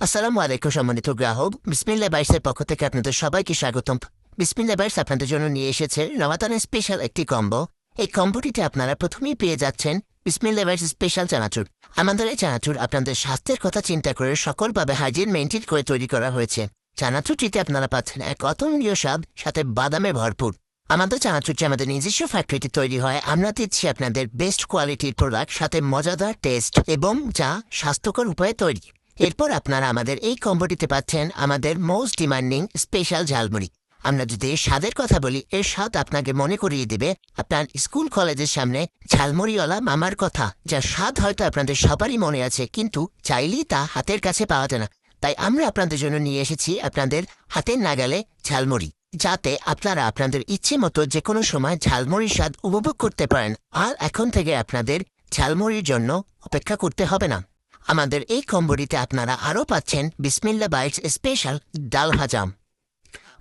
আসসালামু আলাইকুম সম্মানিত গ্রাহক, বিসমিল্লাহ বাইসের পক্ষ থেকে আপনাদের সবাইকে স্বাগতম। বিসমিল্লাহ বাইস আপনাদের জন্য নিয়ে এসেছে রমাদানের স্পেশাল একটি কম্বো। এই কম্বোটিতে আপনারা প্রথমেই পেয়ে যাচ্ছেন বিসমিল্লাহ বাইস স্পেশাল চানাচুর। আমাদের এই চানাচুর আপনাদের স্বাস্থ্যের কথা চিন্তা করে সকলভাবে হাইজিন মেনটেন করে তৈরি করা হয়েছে। চানাচুরটিতে আপনারা পাচ্ছেন এক অতুলনীয় স্বাদ, সাথে বাদামে ভরপুর। আমাদের চানাচুরটি আমাদের নিজস্ব ফ্যাক্টরিতে তৈরি হয়। আমরা দিচ্ছি আপনাদের বেস্ট কোয়ালিটির প্রোডাক্ট, সাথে মজাদার টেস্ট এবং যা স্বাস্থ্যকর উপায়ে তৈরি। এরপর আপনারা আমাদের এই কম্বোটিতে পাচ্ছেন আমাদের মোস্ট ডিমান্ডিং স্পেশাল ঝালমুড়ি। আমরা যদি এর স্বাদের কথা বলি, এর স্বাদ আপনাকে মনে করিয়ে দেবে আপনার স্কুল কলেজের সামনে ঝালমুড়িওয়ালা মামার কথা, যার স্বাদ হয়তো আপনাদের সবারই মনে আছে, কিন্তু চাইলেই তা হাতের কাছে পাওয়া যায় না। তাই আমরা আপনাদের জন্য নিয়ে এসেছি আপনাদের হাতের নাগালে ঝালমুড়ি, যাতে আপনারা আপনাদের ইচ্ছে মতো যে কোনো সময় ঝালমুড়ির স্বাদ উপভোগ করতে পারেন। আর এখন থেকে আপনাদের ঝালমুড়ির জন্য অপেক্ষা করতে হবে না। আমাদের এই কম্বোটিতে আপনারা আরও পাচ্ছেন বিসমিল্লাহ বাইটস স্পেশাল ডাল ভাজাম।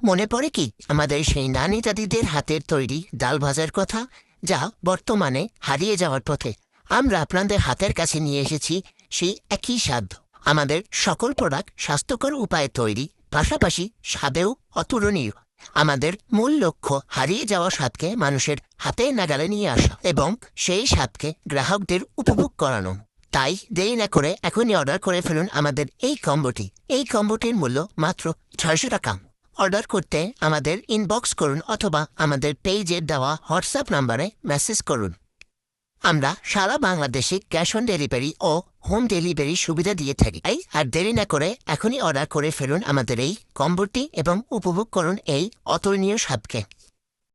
মনে পড়ে কি আমাদের সেই নানি দাদিদের হাতের তৈরি ডাল ভাজার কথা, যা বর্তমানে হারিয়ে যাওয়ার পথে? আমরা আপনাদের হাতের কাছে নিয়ে এসেছি সেই একই স্বাদ। আমাদের সকল প্রোডাক্ট স্বাস্থ্যকর উপায়ে তৈরি, পাশাপাশি স্বাদেও অতুলনীয়। আমাদের মূল লক্ষ্য হারিয়ে যাওয়া স্বাদকে মানুষের হাতের নাগালে নিয়ে আসা এবং সেই স্বাদকে গ্রাহকদের উপভোগ করানো। তাই দেরি না করে এখনই অর্ডার করে ফেলুন আমাদের এই কম্বোটি। এই কম্বোটির মূল্য মাত্র ৬০০ টাকা। অর্ডার করতে আমাদের ইনবক্স করুন অথবা আমাদের পেজে দেওয়া হোয়াটসঅ্যাপ নাম্বারে মেসেজ করুন। আমরা সারা বাংলাদেশে ক্যাশ অন ডেলিভারি ও হোম ডেলিভারি সুবিধা দিয়ে থাকি। আর দেরি না করে এখনই অর্ডার করে ফেলুন আমাদের এই কম্বোটি এবং উপভোগ করুন এই অতুলনীয় স্বাদকে।